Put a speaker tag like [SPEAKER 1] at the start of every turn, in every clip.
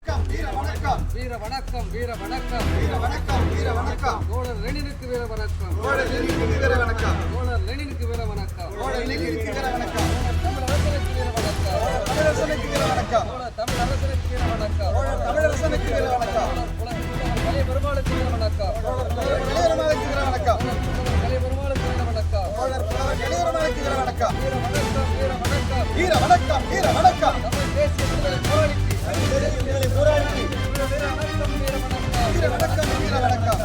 [SPEAKER 1] வீர வணக்கம்
[SPEAKER 2] வீர வணக்கம் வீர வணக்கம்
[SPEAKER 1] வீர வணக்கம் வீர வணக்கம்
[SPEAKER 2] தோழர் லெனினுக்கு வீர வணக்கம்
[SPEAKER 1] தோழர் லெனினுக்கு வீர வணக்கம்
[SPEAKER 2] தோழர் லெனினுக்கு வீர வணக்கம்
[SPEAKER 1] தோழர் லெனினுக்கு வீர வணக்கம்
[SPEAKER 2] தமிழரசனுக்கு வீர வணக்கம்
[SPEAKER 1] தமிழரசனுக்கு வீர வணக்கம்
[SPEAKER 2] தோழர் தமிழரசனுக்கு வீர வணக்கம்
[SPEAKER 1] தமிழரசனுக்கு வீர வணக்கம்
[SPEAKER 2] கலை பெருமாளுக்கு வீர வணக்கம்
[SPEAKER 1] கலையரமாளுக்கு வீர வணக்கம்
[SPEAKER 2] கலை பெருமாளுக்கு வீர வணக்கம்
[SPEAKER 1] கலையரமாளுக்கு வீர வணக்கம்
[SPEAKER 2] வீர வணக்கம் வீர வணக்கம்
[SPEAKER 1] வீர வணக்கம் வீர வணக்கம்
[SPEAKER 2] தமிழ் தேசிய விடுதலை போராளிக்கு வீர வணக்கம் வீர வணக்கம்
[SPEAKER 1] வீர வணக்கம் வீர வணக்கம்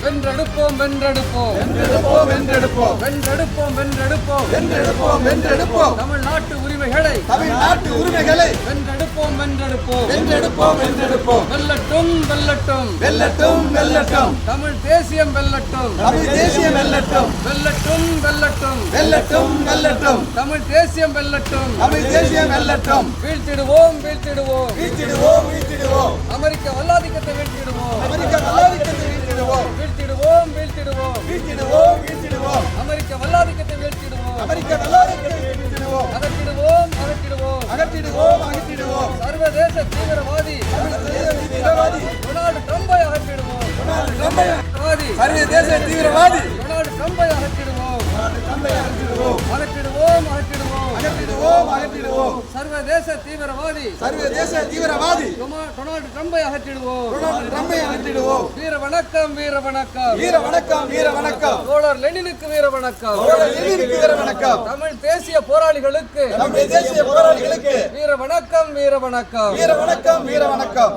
[SPEAKER 2] வென்றெடுப்போம் வென்றெடுப்போம் வென்றெடுப்போம் வென்றெடுப்போம் தமிழ்நாட்டு உரிமைகளை வென்றெடுப்போம் வென்றெடுப்போம்
[SPEAKER 1] வென்றெடுப்போம் வென்றெடுப்போம்
[SPEAKER 2] வென்றெடுப்போம் வென்றெடுப்போம்
[SPEAKER 1] வென்றெடுப்போம் வென்றெடுப்போம்
[SPEAKER 2] தமிழ்நாட்டு உரிமைகளை
[SPEAKER 1] தமிழ்நாட்டு உரிமைகளை
[SPEAKER 2] வென்றெடுப்போம் வென்றெடுப்போம்
[SPEAKER 1] வென்றெடுப்போம் வென்றெடுப்போம்
[SPEAKER 2] வெல்லட்டும் வெல்லட்டும்
[SPEAKER 1] வெல்லட்டும் வெல்லட்டும்
[SPEAKER 2] தமிழ் தேசியம் வெல்லட்டும்
[SPEAKER 1] தமிழ் தேசியம் வெல்லட்டும்
[SPEAKER 2] வெல்லட்டும் வெல்லட்டும்
[SPEAKER 1] வெல்லட்டும் வெல்லட்டும்
[SPEAKER 2] தமிழ் தேசியம் வெல்லட்டும்
[SPEAKER 1] தமிழ் தேசியம் வெல்லட்டும்
[SPEAKER 2] வீழ்த்திடுவோம் வீழ்த்திடுவோம்
[SPEAKER 1] வீழ்த்திடுவோம் வீழ்த்திடுவோம்
[SPEAKER 2] அமெரிக்க வல்லாதிக்கத்தை வீழ்த்திடுவோம்
[SPEAKER 1] அமெரிக்க வல்லாதிக்கத்தை வீழ்த்திடுவோம்
[SPEAKER 2] வீழ்த்திடுவோம் வீழ்த்திடுவோம்
[SPEAKER 1] வீழ்த்திடுவோம் வீழ்த்திடுவோம்
[SPEAKER 2] அமெரிக்க வல்லாதிக்கத்தை வீழ்த்திடுவோம்
[SPEAKER 1] அமெரிக்க வல்லாதிக்கத்தை வீழ்த்திடுவோம்
[SPEAKER 2] அகற்றிடுவோம் அகற்றிடுவோம்
[SPEAKER 1] அகற்றிடுவோம் அகற்றிடுவோம்
[SPEAKER 2] சர்வதேச தீவிரவாதி
[SPEAKER 1] தீவிரவாதி
[SPEAKER 2] டொனால்டு ட்ரம்பை அகற்றிடுவோம் தீவிரவாதி
[SPEAKER 1] சர்வதேச தீவிரவாதி
[SPEAKER 2] டொனால்டு ட்ரம்பை அகற்றிடுவோம்
[SPEAKER 1] அகற்றிடுவோம்
[SPEAKER 2] அகற்றிடுவோம் அகற்றிடுவோம்
[SPEAKER 1] அகற்றிடுவோம் அகற்றிடுவோம்
[SPEAKER 2] சர்வதேச தீவிரவாதி
[SPEAKER 1] சர்வதேச தீவிரவாதி
[SPEAKER 2] டொனால்டு ட்ரம்பை அகற்றிடுவோம்
[SPEAKER 1] ட்ரம்பை அகற்றிடுவோம்
[SPEAKER 2] வீர வணக்கம் வீர வணக்கம்
[SPEAKER 1] வீர வணக்கம் வீர வணக்கம்
[SPEAKER 2] தோழர் லெனினுக்கு வீர வணக்கம்
[SPEAKER 1] தோழர் லெனினுக்கு வீர வணக்கம்
[SPEAKER 2] தமிழ் தேசிய போராளிகளுக்கு
[SPEAKER 1] நம்முடைய தேசிய போராளிகளுக்கு
[SPEAKER 2] வீர வணக்கம் வீர வணக்கம்
[SPEAKER 1] வீர வணக்கம் வீர வணக்கம்